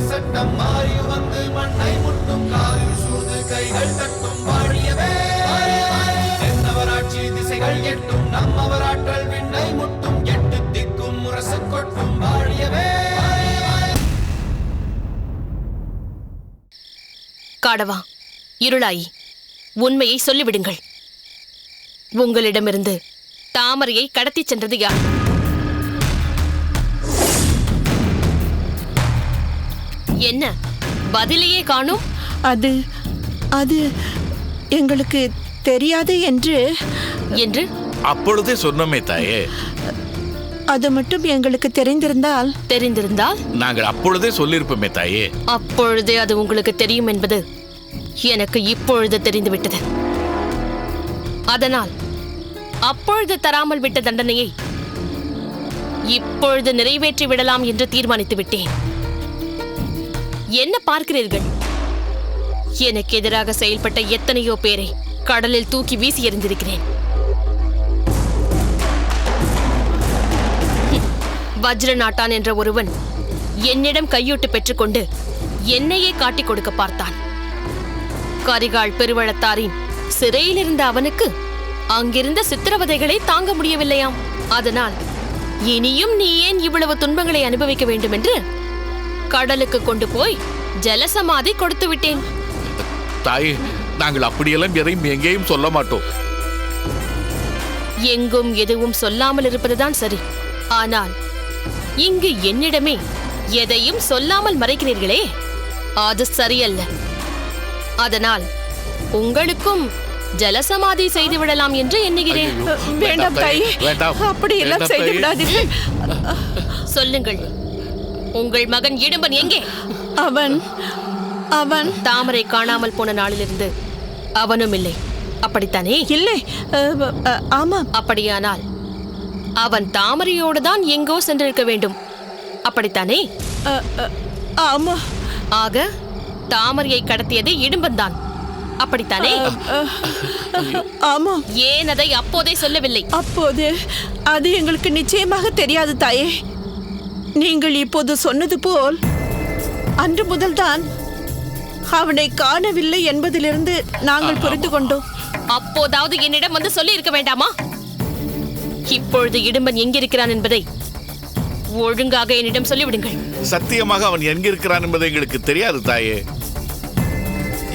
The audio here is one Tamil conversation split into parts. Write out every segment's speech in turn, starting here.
சட்டம் மாறி வந்து மண்ணை முட்டும் காலில் சூழ்ந்து கைகள் தட்டும் வாழியவே தென்னவராட்சி திசைகள் எட்டும் நம்மவராற்றல் விண்ணை முட்டும் எட்டு திக்கும் முரசு கொட்டும் வாழியவே. காடவா, இருளாயி, உண்மையை சொல்லிவிடுங்கள். உங்களிடமிருந்து தாமரையை கடத்திச் சென்றது யார்? என்ன பதிலையே காணும்? அது அது எங்களுக்கு தெரியாது என்று அப்பொழுதே சொன்னோமே தாயே. அது மட்டும் எங்களுக்கு தெரிந்திருந்தால் நாங்கள் அப்பொழுதே சொல்லியிருப்போமே தாயே. அப்பொழுதே அது உங்களுக்கு தெரியும் என்பது எனக்கு இப்பொழுது தெரிந்துவிட்டது. அதனால் அப்பொழுது தராமல் விட்ட தண்டனையை இப்பொழுது நிறைவேற்றி விடலாம் என்று தீர்மானித்து விட்டேன். என்ன பார்க்கிறீர்கள்? எனக்கு எதிராக செயல்பட்ட எத்தனையோ பேரை கடலில் தூக்கி வீசி எறிந்திருக்கிறேன். வஜ்ர நாட்டான் என்ற ஒருவன் என்னிடம் கையூட்டு பெற்றுக்கொண்டு என்னையே காட்டிக் கொடுக்க பார்த்தான். கரிகால் பெருவளத்தாரின் சிறையில் இருந்த அவனுக்கு அங்கிருந்த சித்திரவதைகளை தாங்க முடியவில்லையாம். அதனால் இனியும் நீ ஏன் இவ்வளவு துன்பங்களை அனுபவிக்க வேண்டும் என்று கடலுக்கு கொண்டு போய் ஜலசமாதி கொடுத்து விட்டேன். தாயே, நாங்கள் அப்படியெல்லாம் எதையும் எங்கேயும் சொல்ல மாட்டோம். எங்கும் எதுவும் சொல்லாமல் இருப்பதுதான் சரி. ஆனால் இங்கு என்னிடமே எதையும் சொல்லாமல் மறைக்கிறீர்களே, அது சரியல்ல. அதனால் உங்களுக்கும் ஜலசமாதி செய்து விடலாம் என்று எண்ணுகிறேன். வேண்டாம் தாயே, அப்படி எல்லாம் செய்து விடாதீர்கள். சொல்லுங்கள், உங்கள் மகன் இடும்பன் எங்கே? அவன் தாமரை காணாமல் போன நாளிலிருந்து அவனும் இல்லை, அப்படித்தானே? இல்லை. ஆமாம். அப்படியானால் அவன் தாமரையோடு தான் எங்கோ சென்றிருக்க வேண்டும், அப்படித்தானே? ஆமா. ஆக தாமரையை கடத்தியது இடும்பன் தான், அப்படித்தானே? ஆமா. ஏன் அதை அப்போதே சொல்லவில்லை? அப்போது அது எங்களுக்கு நிச்சயமாக தெரியாது தாயே. நீங்கள் இப்போது சொன்னது போல் அன்று முதல்தான் அவனை காணவில்லை என்பதிலிருந்து நாங்கள் புரிந்து கொண்டோம். அப்போதாவது என்னிடம் வந்து சொல்லி இருக்க வேண்டாமா? இப்பொழுது இடும்பன் எங்கிருக்கிறான் என்பதை ஒழுங்காக என்னிடம் சொல்லிவிடுங்கள். சத்தியமாக அவன் எங்கிருக்கிறான் என்பது எங்களுக்கு தெரியாது தாயே.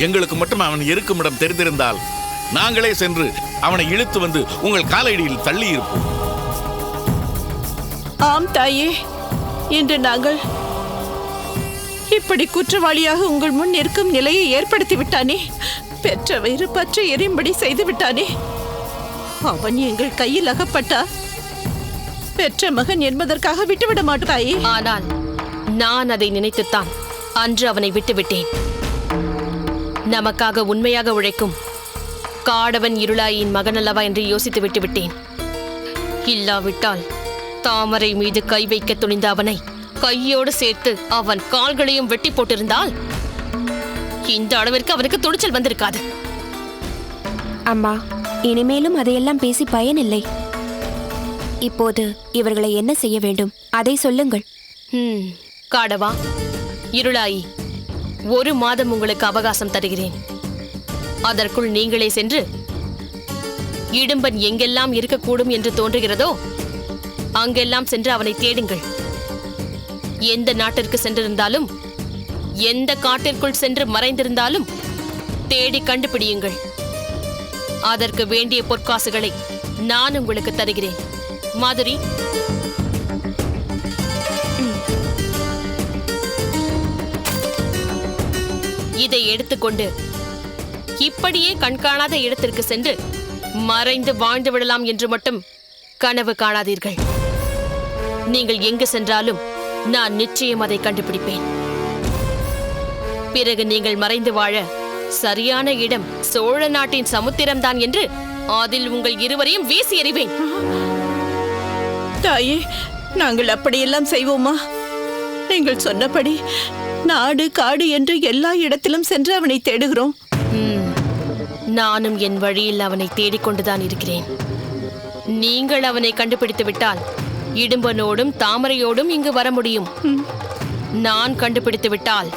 எங்களுக்கு மட்டும் அவன் இருக்கும் இடம் தெரிந்திருந்தால் நாங்களே சென்று அவனை இழுத்து வந்து உங்கள் காலடியில் தள்ளி இருப்போம். ஆம் தாயே, இன்று நாங்கள் இப்படி குற்றவாளியாக உங்கள் முன் நிற்கும் நிலையை ஏற்படுத்தி விட்டானே. பெற்ற வயிறு பற்ற எரியும்படி செய்து விட்டானே. அவன் எங்கள் கையில் அகப்பட்டா பெற்ற மகன் என்பதற்காக விட்டுவிட மாட்டாயே. ஆனால் நான் அதை நினைத்துத்தான் அன்று அவனை விட்டுவிட்டேன். நமக்காக உண்மையாக உழைக்கும் காடவன் இருளாயின் மகன் அல்லவா என்று யோசித்து விட்டுவிட்டேன். இல்லாவிட்டால் தாமரை மீது கை வைக்க துணிந்த அவனை கையோடு சேர்த்து அவன் கால்களையும் வெட்டி போட்டிருந்தால் இந்த அளவிற்கு அவனுக்கு துணிச்சல் வந்திருக்காது. அம்மா, இனிமேலும் அதையெல்லாம் பேசி பயனில்லை. இப்போது இவர்களை என்ன செய்ய வேண்டும் அதை சொல்லுங்கள். காடவா, இருளாயி, 1 மாதம் உங்களுக்கு அவகாசம் தருகிறேன். அதற்குள் நீங்களே சென்று இடும்பன் எங்கெல்லாம் இருக்கக்கூடும் என்று தோன்றுகிறதோ அங்கெல்லாம் சென்று அவனை தேடுங்கள். எந்த நாட்டிற்கு சென்றிருந்தாலும், எந்த காட்டிற்குள் சென்று மறைந்திருந்தாலும் தேடி கண்டுபிடியுங்கள். அதற்கு வேண்டிய பொற்காசுகளை நான் உங்களுக்கு தருகிறேன். மாதுரி, இதை எடுத்துக்கொண்டு இப்படியே கண்காணாத இடத்திற்கு சென்று மறைந்து வாழ்ந்து விடலாம் என்று மட்டும் கனவு காணாதீர்கள். நீங்கள் எங்கு சென்றாலும் நான் நிச்சயம் அதை கண்டுபிடிப்பேன். பிறகு நீங்கள் மறைந்து வாழ சரியான இடம் சோழ நாட்டின் சமுத்திரம்தான் என்று அதில் உங்கள் இருவரையும் வீசி எறிவேன். தாயே, நாங்கள் அப்படியெல்லாம் செய்வோமா? நீங்கள் சொன்னபடி நாடு காடு என்று எல்லா இடத்திலும் சென்று அவனை தேடுகிறோம். நானும் என் வழியில் அவனை தேடிக்கொண்டுதான் இருக்கிறேன். நீங்கள் அவனை கண்டுபிடித்து விட்டால் இடும்பனோடும் தாமரையோடும் இங்கு வர முடியும். நான் கண்டுபிடித்து விட்டால்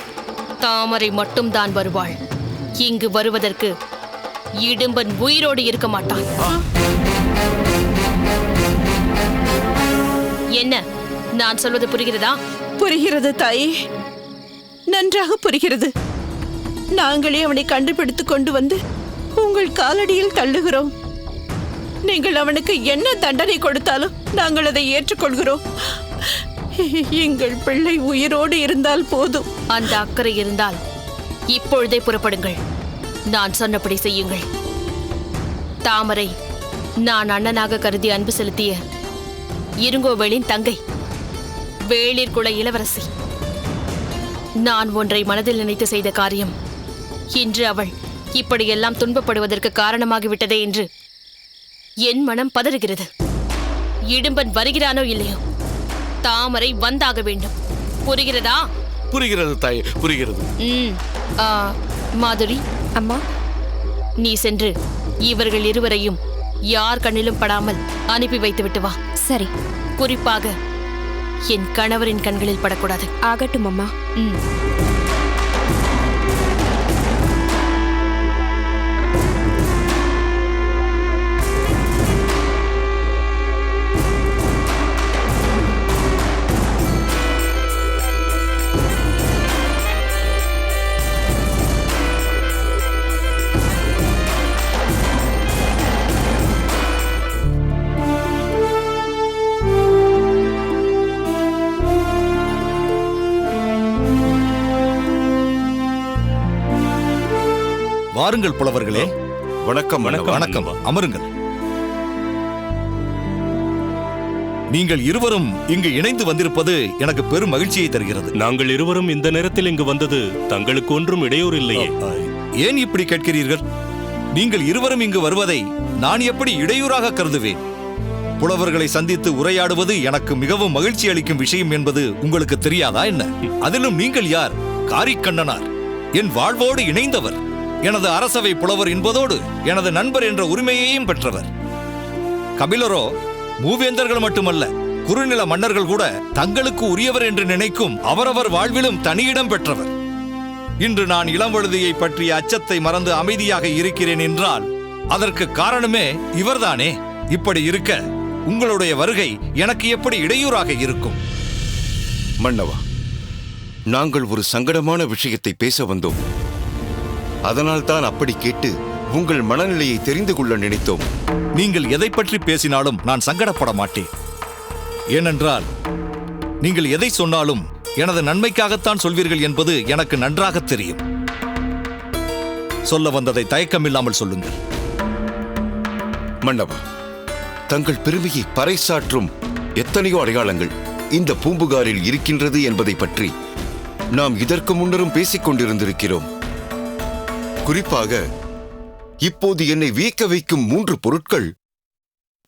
தாமரை மட்டும்தான் வருவாள். இங்கு வருவதற்கு இடும்பன் உயிரோடு இருக்க மாட்டான். என்ன, நான் சொல்வது புரிகிறதா? புரிகிறது தாயே, நன்றாக புரிகிறது. நாங்களே அவனை கண்டுபிடித்து கொண்டு வந்து உங்கள் காலடியில் தள்ளுகிறோம். நீங்கள் அவனுக்கு என்ன தண்டனை கொடுத்தாலும் நாங்கள் அதை ஏற்றுக்கொள்கிறோம். எங்கள் பிள்ளை உயிரோடு இருந்தால் போதும். அந்த அக்கறை இருந்தால் இப்பொழுதே புறப்படுங்கள். நான் சொன்னபடி செய்யுங்கள். தாமரை நான் அண்ணனாக கருதி அன்பு செலுத்திய இருங்கோவேளின் தங்கை, வேளிர் குல இளவரசி. நான் ஒன்றை மனதில் நினைத்து செய்த காரியம் இன்று அவள் இப்படியெல்லாம் துன்பப்படுவதற்கு காரணமாகிவிட்டதே என்று என் மனம் பதறுகிறது. இடும்பன் வருகிறானோ இல்லையோ, தாமரை வந்தாக வேண்டும். புரிகிறதா? புரிகிறது தாயே, புரிகிறது. மாதுரி, அம்மா, நீ சென்று இவர்கள் இருவரையும் யார் கண்ணிலும் படாமல் அனுப்பி வைத்து விட்டு வா. சரி. குறிப்பாக என் கணவரின் கண்களில் படக்கூடாது. ஆகட்டும் அம்மா. வாருங்கள் புலவர்களே. வணக்கம். வணக்கம். அமருங்கள். நீங்கள் இருவரும் இங்கு இணைந்து வந்திருப்பது எனக்கு பெரும் மகிழ்ச்சியை தருகிறது. நாங்கள் இருவரும் இந்த நேரத்தில் இங்கு வந்தது தங்களுக்கு ஒன்றும் இடையூறு இல்லையே? ஏன் இப்படி கேட்கிறீர்கள்? நீங்கள் இருவரும் இங்கு வருவதை நான் எப்படி இடையூறாக கருதுவேன்? புலவர்களை சந்தித்து உரையாடுவது எனக்கு மிகவும் மகிழ்ச்சி அளிக்கும் விஷயம் என்பது உங்களுக்கு தெரியாதா என்ன? அதிலும் நீங்கள் யார்? காரிக்கண்ணனார், என் வாழ்வோடு இணைந்தவர், எனது அரசவை புலவர் என்பதோடு எனது நண்பர் என்ற உரிமையையும் பெற்றவர். கபிலரோ மூவேந்தர்கள் மட்டுமல்ல, குறுநில மன்னர்கள் கூட தங்களுக்கு உரியவர் என்று நினைக்கும் அவரவர் வாழ்விலும் தனியிடம் பெற்றவர். இன்று நான் இளம்வழுதியை பற்றிய அச்சத்தை மறந்து அமைதியாக இருக்கிறேன் என்றால் அதற்கு காரணமே இவர்தானே. இப்படி இருக்க உங்களுடைய வருகை எனக்கு எப்படி இடையூறாக இருக்கும்? மன்னவா, நாங்கள் ஒரு சங்கடமான விஷயத்தை பேச வந்தோம். அதனால் தான் அப்படி கேட்டு உங்கள் மனநிலையை தெரிந்து கொள்ள நினைத்தோம். நீங்கள் எதை பற்றி பேசினாலும் நான் சங்கடப்பட மாட்டேன். ஏனென்றால் நீங்கள் எதை சொன்னாலும் எனது நன்மைக்காகத்தான் சொல்வீர்கள் என்பது எனக்கு நன்றாக தெரியும். சொல்ல வந்ததை தயக்கமில்லாமல் சொல்லுங்கள். மன்னவா, தங்கள் பெருமையை பறைசாற்றும் எத்தனையோ அடையாளங்கள் இந்த பூம்புகாரில் இருக்கின்றது என்பதை பற்றி நாம் இதற்கு முன்னரும் பேசிக் கொண்டிருந்திருக்கிறோம். குறிப்பாக இப்போது என்னை வியக்க வைக்கும் 3 பொருட்கள்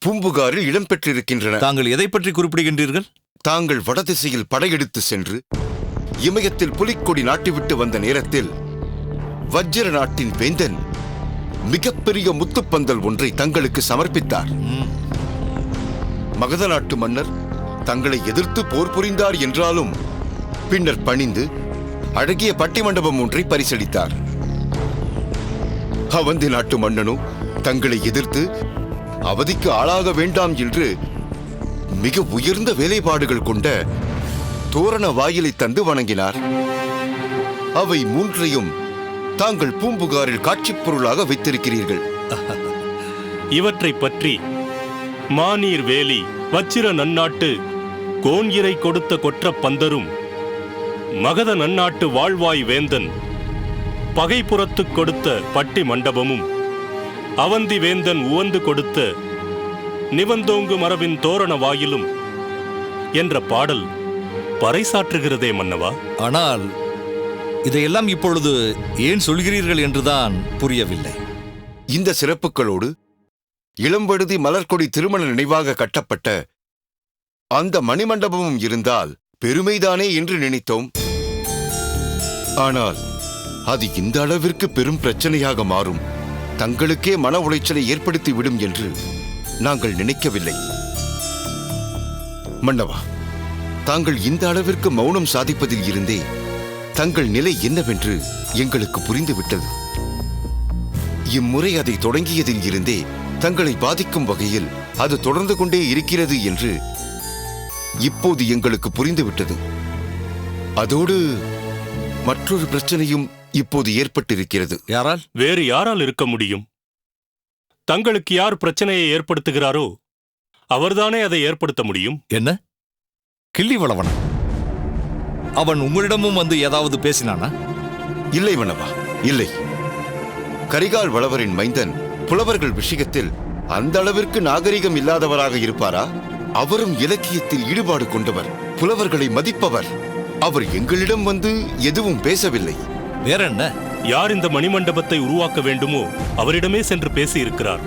பூம்புகாரில் இடம்பெற்றிருக்கின்றன. தாங்கள் எதை பற்றி குறிப்பிடுகின்றீர்கள்? தாங்கள் வடதிசையில் படையெடுத்து சென்று இமயத்தில் புலிக்கொடி நாட்டிவிட்டு வந்த நேரத்தில் வஜ்ர நாட்டின் வேந்தன் மிகப்பெரிய முத்துப்பந்தல் ஒன்றை தங்களுக்கு சமர்ப்பித்தார். மகத நாட்டு மன்னர் தங்களை எதிர்த்து போர் புரிந்தார் என்றாலும் பின்னர் பணிந்து அழகிய பட்டி மண்டபம் ஒன்றை பரிசளித்தார். அவந்தி நாட்டு மன்னனோ தங்களை எதிர்த்து அவதிக்கு ஆளாக வேண்டாம் என்று மிக உயர்ந்த வேலைப்பாடுகள் கொண்ட தோரண வாயிலை தந்து வணங்கினார். அவை 3ஐயும் தாங்கள் பூம்புகாரில் காட்சிப் பொருளாக வைத்திருக்கிறீர்கள். இவற்றை பற்றி மாநீர் வேலி, வச்சிர நன்னாட்டு கோன்இரை கொடுத்த கொற்ற பந்தரும், மகத நன்னாட்டு வாழ்வாய் வேந்தன் பகைப்புறத்துக் கொடுத்த பட்டி மண்டபமும், அவந்தி வேந்தன் உவந்து கொடுத்த நிவந்தோங்கு மரபின் தோரண வாயிலும் என்ற பாடல் பறைசாற்றுகிறதே மன்னவா. ஆனால் இதையெல்லாம் இப்பொழுது ஏன் சொல்கிறீர்கள் என்றுதான் புரியவில்லை. இந்த சிறப்புகளோடு இளம்பழுதி மலர்கொடி திருமண நினைவாக கட்டப்பட்ட அந்த மணிமண்டபமும் இருந்தால் பெருமைதானே என்று நினைத்தோம். ஆனால் அது இந்த அளவிற்கு பெரும் பிரச்சனையாக மாறும், தங்களுக்கே மன உளைச்சலை ஏற்படுத்திவிடும் என்று நாங்கள் நினைக்கவில்லை. மன்னவா, தாங்கள் இந்த அளவிற்கு மௌனம் சாதிப்பதில் இருந்தே தங்கள் நிலை என்னவென்று எங்களுக்கு புரிந்துவிட்டது. இம்முறை அதை தொடங்கியதில் இருந்தே தங்களை பாதிக்கும் வகையில் அது தொடர்ந்து கொண்டே இருக்கிறது என்று இப்போது எங்களுக்கு புரிந்துவிட்டது. அதோடு மற்றொரு பிரச்சனையும் இப்போது ஏற்பட்டிருக்கிறது. யாரால்? வேறு யாரால் இருக்க முடியும்? தங்களுக்கு யார் பிரச்சனையை ஏற்படுத்துகிறாரோ அவர்தானே அதை ஏற்படுத்த முடியும். என்ன கிள்ளி வளவன்? அவன் உங்களிடமும் வந்து ஏதாவது பேசினானா? இல்லை மன்னவா, இல்லை. கரிகால் வளவரின் மைந்தன் புலவர்கள் விஷயத்தில் அந்த அளவிற்கு நாகரிகம் இல்லாதவராக இருப்பாரா? அவரும் இலக்கியத்தில் ஈடுபாடு கொண்டவர், புலவர்களை மதிப்பவர். அவர் எங்களிடம் வந்து எதுவும் பேசவில்லை. வேற என்ன? யார் இந்த மணிமண்டபத்தை உருவாக்க வேண்டுமோ அவரிடமே சென்று பேசியிருக்கிறார்.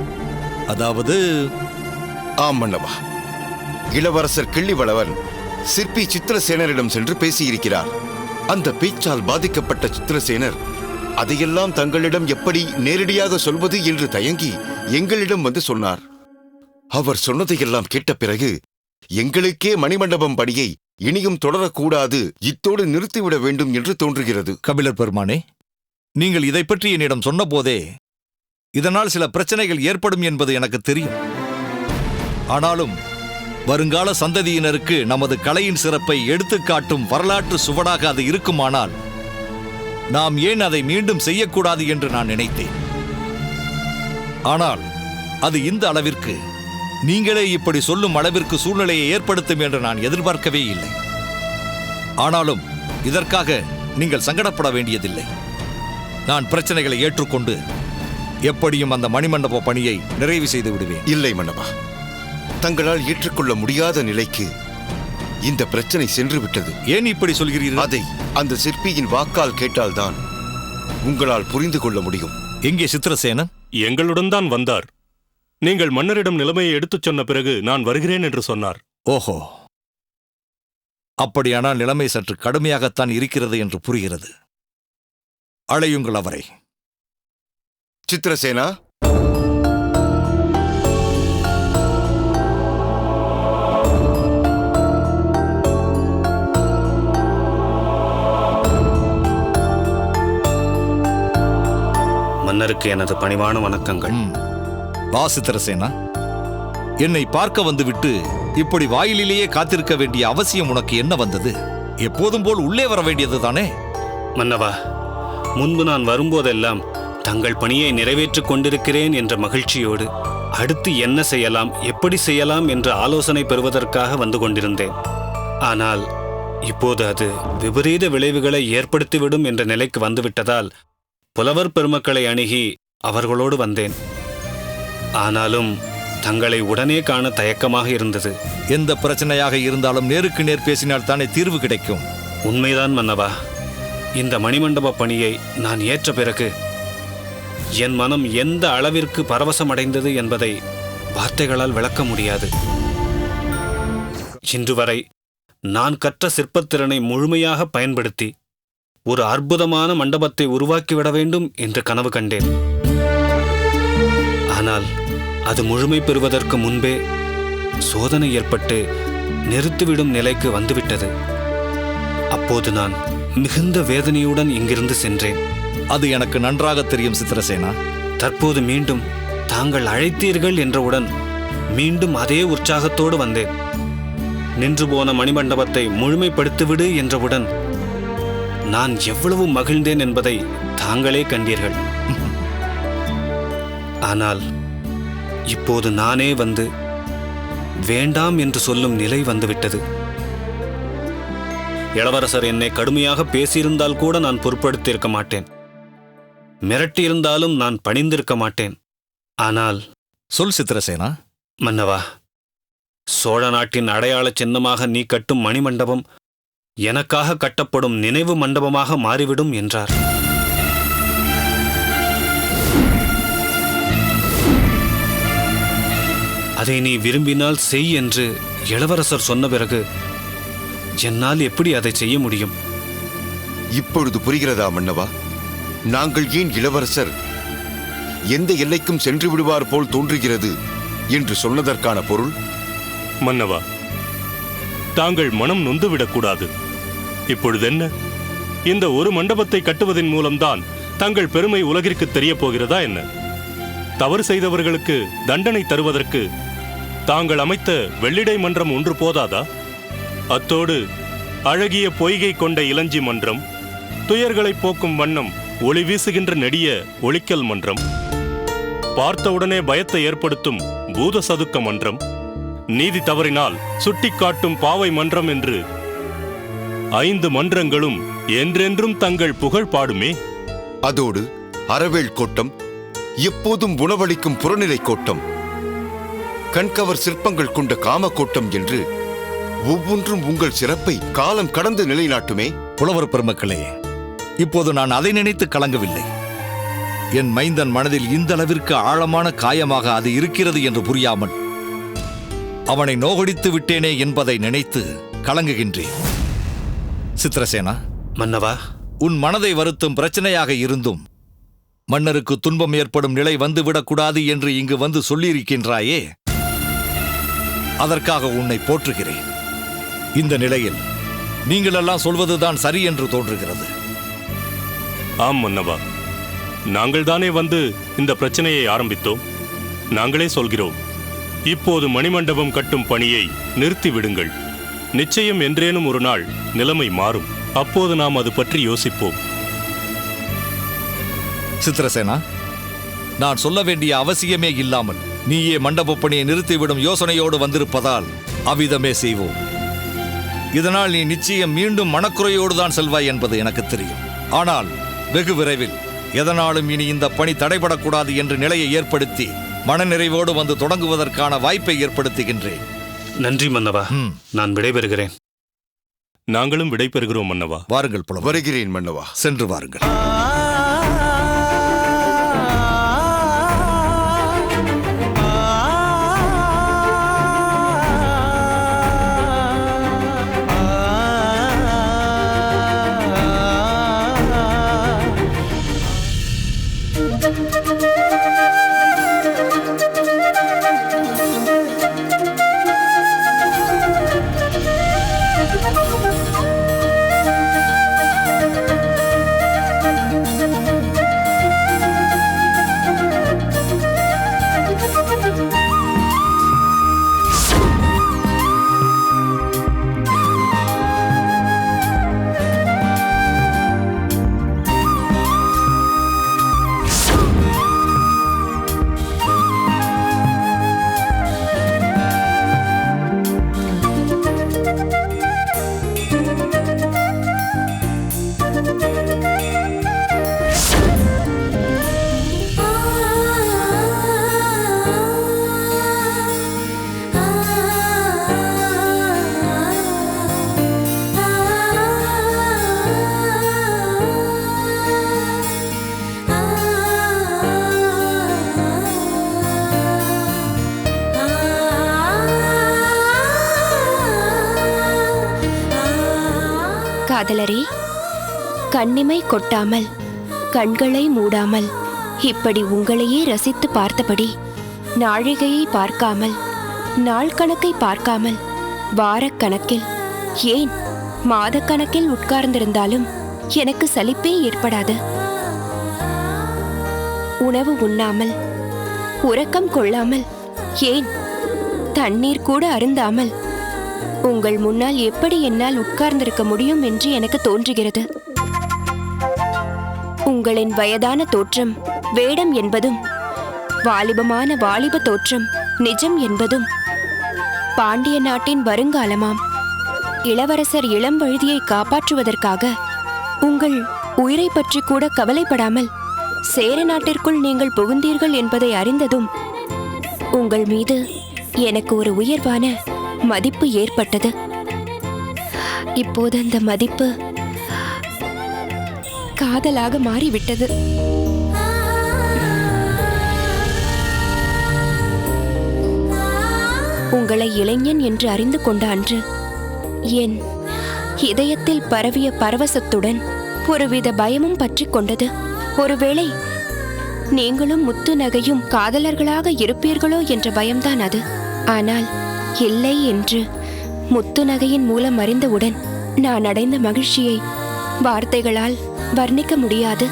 அதாவது? ஆம் மன்னவா, இளவரசர் கிள்ளிவளவன் சிற்பி சித்திரசேனரிடம் சென்று பேசியிருக்கிறார். அந்த பேச்சால் பாதிக்கப்பட்ட சித்திரசேனர் அதையெல்லாம் தங்களிடம் எப்படி நேரடியாக சொல்வது என்று தயங்கி எங்களிடம் வந்து சொன்னார். அவர் சொன்னதையெல்லாம் கேட்ட பிறகு எங்களுக்கே மணிமண்டபம் பணியை இனியும் தொடரக்கூடாது, இத்தோடு நிறுத்திவிட வேண்டும் என்று தோன்றுகிறது. கபிலர் பெருமானே, நீங்கள் இதை பற்றி என்னிடம் சொன்னபோதே இதனால் சில பிரச்சனைகள் ஏற்படும் என்பது எனக்கு தெரியும். ஆனாலும் வருங்கால சந்ததியினருக்கு நமது கலையின் சிறப்பை எடுத்துக்காட்டும் வரலாற்று சுவடாக அது இருக்குமானால் நாம் ஏன் அதை மீண்டும் செய்யக்கூடாது என்று நான் நினைத்தேன். ஆனால் அது இந்த அளவிற்கு, நீங்களே இப்படி சொல்லும் அளவிற்கு சூழ்நிலையை ஏற்படுத்தும் என்று நான் எதிர்பார்க்கவே இல்லை. ஆனாலும் இதற்காக நீங்கள் சங்கடப்பட வேண்டியதில்லை. நான் பிரச்சனைகளை ஏற்றுக்கொண்டு எப்படியும் அந்த மணிமண்டப பணியை நிறைவு செய்து விடுவேன். இல்லை மன்னவா, தங்களால் ஏற்றுக்கொள்ள முடியாத நிலைக்கு இந்த பிரச்சனை சென்று விட்டது. ஏன் இப்படி சொல்கிறீர்கள்? அதை அந்த சிற்பியின் வாக்கால் கேட்டால்தான் உங்களால் புரிந்து கொள்ள முடியும். எங்கே சித்திரசேனன்? எங்களுடன் தான் வந்தார். நீங்கள் மன்னரிடம் நிலைமையை எடுத்துச் சொன்ன பிறகு நான் வருகிறேன் என்று சொன்னார். ஓஹோ, அப்படியானால் நிலைமை சற்று கடுமையாகத்தான் இருக்கிறது என்று புரிகிறது. அழையுங்கள் அவரை. சித்திரசேனா, மன்னருக்கு எனது பணிவான வணக்கங்கள். வா சித்திரசேனா, என்னை பார்க்க வந்துவிட்டு இப்படி வாயிலேயே காத்திருக்க வேண்டிய அவசியம் உனக்கு என்ன வந்தது? எப்போதும் போல் உள்ளே வர வேண்டியது தானே? மன்னவா, முன்பு நான் வரும்போதெல்லாம் தங்கள் பணியை நிறைவேற்றிக் கொண்டிருக்கிறேன் என்ற மகிழ்ச்சியோடு அடுத்து என்ன செய்யலாம், எப்படி செய்யலாம் என்ற ஆலோசனை பெறுவதற்காக வந்து கொண்டிருந்தேன். ஆனால் இப்போது அது விபரீத விளைவுகளை ஏற்படுத்திவிடும் என்ற நிலைக்கு வந்துவிட்டதால் புலவர் பெருமக்களை அணுகி அவர்களோடு வந்தேன். ஆனாலும் தங்களை உடனே காண தயக்கமாக இருந்தது. எந்த பிரச்சனையாக இருந்தாலும் நேருக்கு நேர் பேசினால் தானே தீர்வு கிடைக்கும். உண்மைதான் மன்னவா. இந்த மணிமண்டப பணியை நான் ஏற்ற பிறகு என் மனம் எந்த அளவிற்கு பரவசமடைந்தது என்பதை வார்த்தைகளால் விளக்க முடியாது. இன்று வரை நான் கற்ற சிற்பத்திறனை முழுமையாக பயன்படுத்தி ஒரு அற்புதமான மண்டபத்தை உருவாக்கிவிட வேண்டும் என்று கனவு கண்டேன். ஆனால் அது முழுமை பெறுவதற்கு முன்பே சோதனை ஏற்பட்டு நிறுத்திவிடும் நிலைக்கு வந்துவிட்டது. அப்போது நான் மிகுந்த வேதனையுடன் இங்கிருந்து சென்றேன். அது எனக்கு நன்றாக தெரியும் சித்திரசேனா. தற்போது மீண்டும் தாங்கள் அழைத்தீர்கள் என்றவுடன் மீண்டும் அதே உற்சாகத்தோடு வந்தேன். நின்று போன மணிமண்டபத்தை முழுமைப்படுத்திவிடு என்றவுடன் நான் எவ்வளவு மகிழ்ந்தேன் என்பதை தாங்களே கண்டீர்கள். ஆனால் இப்போது நானே வந்து வேண்டாம் என்று சொல்லும் நிலை வந்துவிட்டது. இளவரசர் என்னை கடுமையாக பேசியிருந்தால் கூட நான் பொருட்படுத்தியிருக்க மாட்டேன். மிரட்டியிருந்தாலும் நான் பணிந்திருக்க மாட்டேன். ஆனால் சொல் சித்திரசேனா. மன்னவா, சோழ நாட்டின் அடையாள சின்னமாக நீ கட்டும் மணிமண்டபம் எனக்காக கட்டப்படும் நினைவு மண்டபமாக மாறிவிடும் என்றார். அதை நீ விரும்பினால் செய் என்று இளவரசர் சொன்ன பிறகு என்னால் எப்படி அதை செய்ய முடியும்? இப்பொழுது புரிகிறதா மன்னவா? நாங்கள் ஏன் இளவரசர் எந்த எல்லைக்கும் சென்று விடுவார் போல் தோன்றுகிறது என்று சொன்னதற்கான பொருள்? மன்னவா, தாங்கள் மனம் நொந்துவிடக்கூடாது. இப்பொழுது என்ன, இந்த ஒரு மண்டபத்தை கட்டுவதன் மூலம்தான் தங்கள் பெருமை உலகிற்கு தெரிய போகிறதா என்ன? தவறு செய்தவர்களுக்கு தண்டனை தருவதற்கு தாங்கள் அமைத்த வெள்ளிடை மன்றம் ஒன்று போதாதா? அத்தோடு அழகிய பொய்கை கொண்ட இளஞ்சி மன்றம், துயர்களை போக்கும் வண்ணம் ஒளி வீசுகின்ற நெடிய ஒளிக்கல் மன்றம், பார்த்தவுடனே பயத்தை ஏற்படுத்தும் பூத சதுக்க மன்றம், நீதி தவறினால் சுட்டிக்காட்டும் பாவை மன்றம் என்று 5 மன்றங்களும் என்றென்றும் தங்கள் புகழ் பாடுமே. அதோடு அறவேல் கோட்டம், எப்போதும் உணவளிக்கும் புறநிலை கோட்டம், கண்கவர் சிற்பங்கள் கொண்ட காம கோட்டம் என்று ஒவ்வொன்றும் உங்கள் சிறப்பை காலம் கடந்து நிலைநாட்டுமே. புலவர் பெருமக்களே, இப்போது நான் அதை நினைத்து கலங்கவில்லை. என் மைந்தன் மனதில் இந்த அளவிற்கு ஆழமான காயமாக அது இருக்கிறது என்று புரியாமல் அவனை நோகடித்து விட்டேனே என்பதை நினைத்து கலங்குகின்றேன். சித்திரசேனா, மன்னவா, உன் மனதை வருத்தும் பிரச்சனையாக இருந்தும் மன்னருக்கு துன்பம் ஏற்படும் நிலை வந்துவிடக்கூடாது என்று இங்கு வந்து சொல்லியிருக்கின்றாயே, அதற்காக உன்னை போற்றுகிறேன். இந்த நிலையில் நீங்களெல்லாம் சொல்வதுதான் சரி என்று தோன்றுகிறது. ஆம் மன்னவா, நாங்கள் தானே வந்து இந்த பிரச்சனையை ஆரம்பித்தோம். நாங்களே சொல்கிறோம், இப்போது மணிமண்டபம் கட்டும் பணியை நிறுத்தி விடுங்கள். நிச்சயம் என்றேனும் ஒரு நாள் நிலைமை மாறும். அப்போது நாம் அது பற்றி யோசிப்போம். சித்திரசேனா, நான் சொல்ல வேண்டிய அவசியமே இல்லாமல் நீயே மண்டப பணியை நிறுத்திவிடும் யோசனையோடு வந்திருப்பதால் அவ்விதமே செய்வோம். இதனால் நீ நிச்சயம் மீண்டும் மனக்குறையோடு தான் செல்வாய் என்பது எனக்கு தெரியும். ஆனால் வெகு விரைவில் எதனாலும் இனி இந்த பணி தடைபடக்கூடாது என்ற நிலையை ஏற்படுத்தி மனநிறைவோடு வந்து தொடங்குவதற்கான வாய்ப்பை ஏற்படுத்துகின்றேன். நன்றி மன்னவா. நான் விடைபெறுகிறேன். நாங்களும் விடைபெறுகிறோம் மன்னவா. வாருங்கள் புலவர். வருகிறேன் மன்னவா. சென்று வாருங்கள். காதலரே, கண்ணிமை கொட்டாமல் கண்களை மூடாமல் இப்படி உங்களையே ரசித்து பார்த்தபடி நாழிகையை பார்க்காமல் நாள் கணக்கை பார்க்காமல் வாரக்கணக்கில் ஏன் மாதக்கணக்கில் உட்கார்ந்திருந்தாலும் எனக்கு சலிப்பே ஏற்படாது. உணவு உண்ணாமல் உறக்கம் கொள்ளாமல் ஏன் தண்ணீர் கூட அருந்தாமல் உங்கள் முன்னால் எப்படி என்னால் உட்கார்ந்திருக்க முடியும் என்று எனக்கு தோன்றுகிறது. உங்களின் வயதான தோற்றம் வேடம் என்பதும் வாலிபமான வாலிப தோற்றம் நிஜம் என்பதும் பாண்டிய நாட்டின் வருங்காலமாம் இளவரசர் இளம்வழுதியை காப்பாற்றுவதற்காக உங்கள் உயிரை பற்றி கூட கவலைப்படாமல் சேர நாட்டிற்குள் நீங்கள் புகுந்தீர்கள் என்பதை அறிந்ததும் உங்கள் மீது எனக்கு ஒரு உயர்வான மதிப்பு ஏற்பட்டது. இப்போது அந்த மதிப்பு காதலாக மாறிவிட்டது. உங்களை இளைஞன் என்று அறிந்து கொண்ட அன்று என் இதயத்தில் பரவிய பரவசத்துடன் ஒருவித பயமும் பற்றி கொண்டது. ஒருவேளை நீங்களும் முத்து நகையும் காதலர்களாக இருப்பீர்களோ என்ற பயம்தான் அது. ஆனால் இல்லை என்று முத்து நகையின் மூலம் அறிந்தவுடன் நான் அடைந்த மகிழ்ச்சியை வார்த்தைகளால் வர்ணிக்க முடியாது.